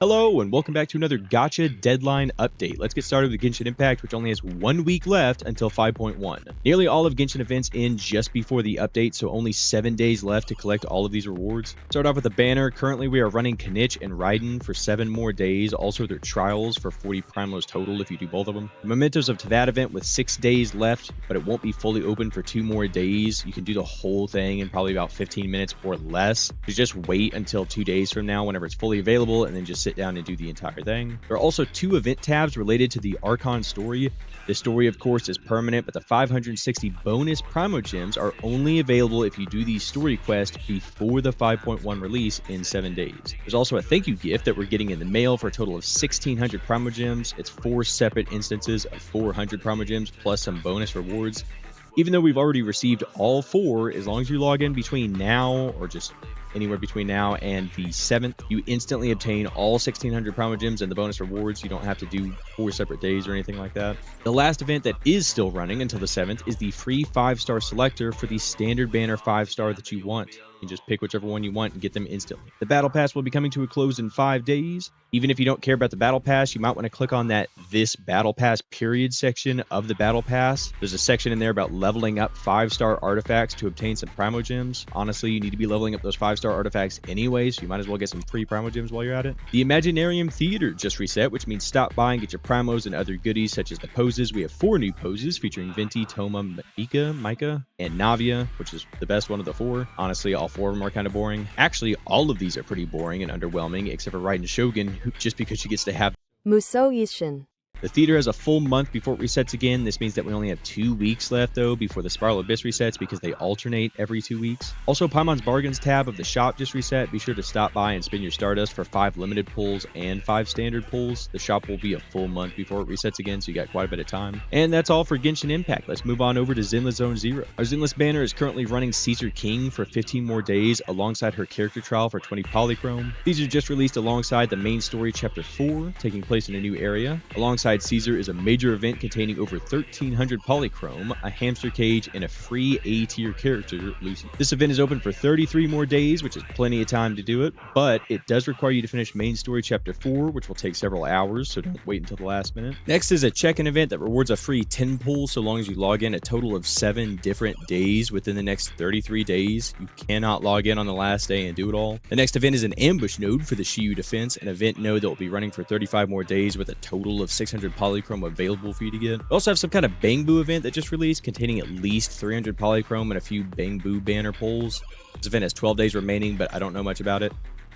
Hello, and welcome back to another Gotcha Deadline update. Let's get started with Genshin Impact, which only has 1 week left until 5.1. Nearly all of Genshin events end just before the update, so only 7 days left to collect all of these rewards. Start off with the banner. Currently, we are running Kanich and Raiden for 7 more days. Also, their trials for 40 Primos total if you do both of them. Mementos of that event with 6 days left, but it won't be fully open for 2 more days. You can do the whole thing in probably about 15 minutes or less. So just wait until 2 days from now whenever it's fully available, and then just sit down and do the entire thing. There are also 2 event tabs related to the Archon story. This story, of course, is permanent, but the 560 bonus Primogems are only available if you do the story quest before the 5.1 release in 7 days. There's also a thank you gift that we're getting in the mail for a total of 1,600 Primogems. It's 4 separate instances of 400 Primogems plus some bonus rewards. Even though we've already received all 4, as long as you log in between now or just anywhere between now and the 7th, you instantly obtain all 1,600 Primogems and the bonus rewards. You don't have to do 4 separate days or anything like that. The last event that is still running until the 7th is the free 5-star selector for the standard banner 5-star that you want. You can just pick whichever one you want and get them instantly. The battle pass will be coming to a close in 5 days. Even if you don't care about the battle pass, you might want to click on that This Battle Pass Period section of the battle pass. There's a section in there about leveling up 5-star artifacts to obtain some Primogems. Honestly, you need to be leveling up those 5-star artifacts anyway, so you might as well get some free Primogems while you're at it. The Imaginarium Theater just reset, which means stop by and get your Primos and other goodies such as the poses. We have 4 new poses featuring Venti, Toma, Mika, and Navia, which is the best one of the 4. Honestly, all 4 of them are kind of boring. Actually, all of these are pretty boring and underwhelming, except for Raiden Shogun, just because she gets to have Muso-ishin. The theater has a full month before it resets again. This means that we only have 2 weeks left, though, before the Spiral Abyss resets because they alternate every 2 weeks. Also, Paimon's Bargains tab of the shop just reset. Be sure to stop by and spend your Stardust for 5 limited pulls and 5 standard pulls. The shop will be a full month before it resets again, so you got quite a bit of time. And that's all for Genshin Impact. Let's move on over to Zenless Zone Zero. Our Zenless banner is currently running Caesar King for 15 more days alongside her character trial for 20 Polychrome. Caesar just released alongside the main story chapter 4, taking place in a new area. Alongside Caesar is a major event containing over 1,300 Polychrome, a hamster cage, and a free A-tier character, Lucy. This event is open for 33 more days, which is plenty of time to do it, but it does require you to finish main story chapter 4, which will take several hours, so don't wait until the last minute. Next is a check-in event that rewards a free 10 pull so long as you log in a total of 7 different days within the next 33 days. You cannot log in on the last day and do it all. The next event is an ambush node for the Shiyu defense, an event node that will be running for 35 more days with a total of 600 Polychrome available for you to get. We also have some kind of Bangbu event that just released containing at least 300 Polychrome and a few Bangbu banner pulls. This event has 12 days remaining, but I don't know much about it.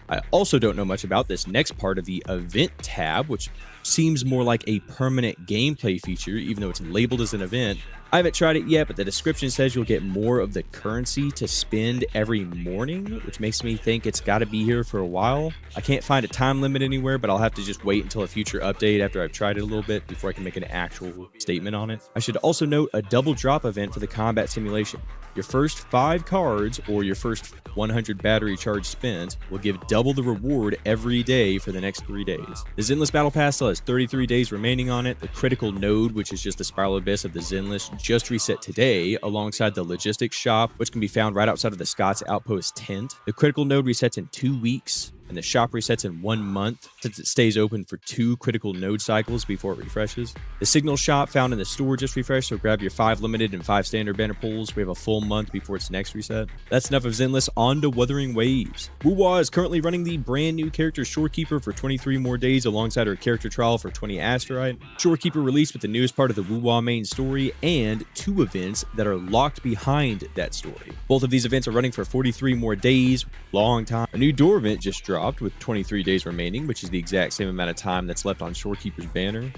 I also don't know much about this next part of the event tab, which seems more like a permanent gameplay feature, even though it's labeled as an event. I haven't tried it yet, but the description says you'll get more of the currency to spend every morning, which makes me think it's got to be here for a while. I can't find a time limit anywhere, but I'll have to just wait until a future update after I've tried it a little bit before I can make an actual statement on it. I should also note a double drop event for the combat simulation. Your first 5 cards or your first 100 battery charge spent will give double the reward every day for the next 3 days. The Zenless Battle Pass still has 33 days remaining on it. The critical node, which is just the Spiral Abyss of the Zenless, just reset today alongside the logistics shop, which can be found right outside of the Scott's Outpost tent. The critical node resets in 2 weeks. And the shop resets in 1 month since it stays open for 2 critical node cycles before it refreshes. The signal shop found in the store just refreshed, so grab your 5 limited and 5 standard banner pulls. We have a full month before its next reset. That's enough of Zenless, on to Wuthering Waves. Wuwa is currently running the brand new character Shorekeeper for 23 more days alongside her character trial for 20 Asterite. Shorekeeper released with the newest part of the Wuwa main story and 2 events that are locked behind that story. Both of these events are running for 43 more days, long time. A new door event just dropped with 23 days remaining, which is the exact same amount of time that's left on Shorekeeper's banner.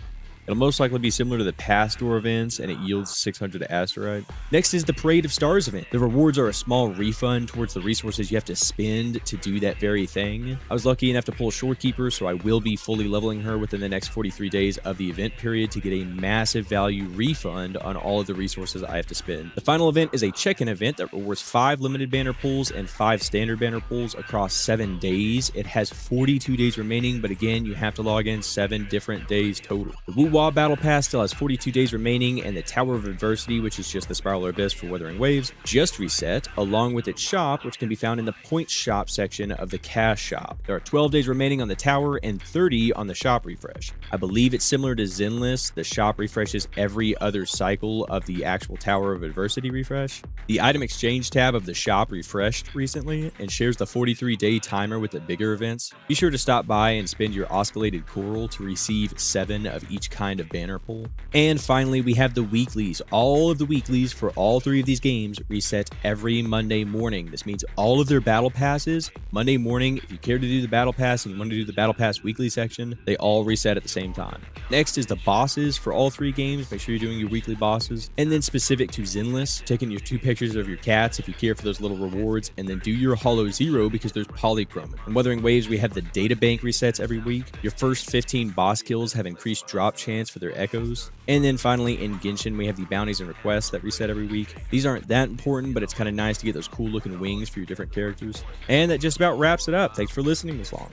It'll most likely be similar to the past door events, and it yields 600 Asterite. Next is the Parade of Stars event. The rewards are a small refund towards the resources you have to spend to do that very thing. I was lucky enough to pull Shorekeeper, so I will be fully leveling her within the next 43 days of the event period to get a massive value refund on all of the resources I have to spend. The final event is a check-in event that rewards 5 limited banner pulls and 5 standard banner pulls across 7 days. It has 42 days remaining, but again, you have to log in 7 different days total. The WoW Battle Pass still has 42 days remaining, and the Tower of Adversity, which is just the Spiral Abyss for Wuthering Waves, just reset, along with its shop, which can be found in the Points Shop section of the Cash Shop. There are 12 days remaining on the Tower and 30 on the shop refresh. I believe it's similar to Zenless. The shop refreshes every other cycle of the actual Tower of Adversity refresh. The item exchange tab of the shop refreshed recently and shares the 43-day timer with the bigger events. Be sure to stop by and spend your oscillated coral to receive 7 of each kind of banner pull. And finally, we have the weeklies. All of the weeklies for all 3 of these games reset every Monday morning. This means all of their battle passes, Monday morning, if you care to do the battle pass and you want to do the battle pass weekly section, they all reset at the same time. Next is the bosses for all 3 games. Make sure you're doing your weekly bosses. And then specific to Zenless, taking your 2 pictures of your cats if you care for those little rewards, and then do your Hollow Zero because there's polychrome. In Wuthering Waves, we have the data bank resets every week. Your first 15 boss kills have increased drop chance for their echoes. And then finally in Genshin, we have the bounties and requests that reset every week. These aren't that important, but it's kind of nice to get those cool looking wings for your different characters. And that just about wraps it up. Thanks for listening this long.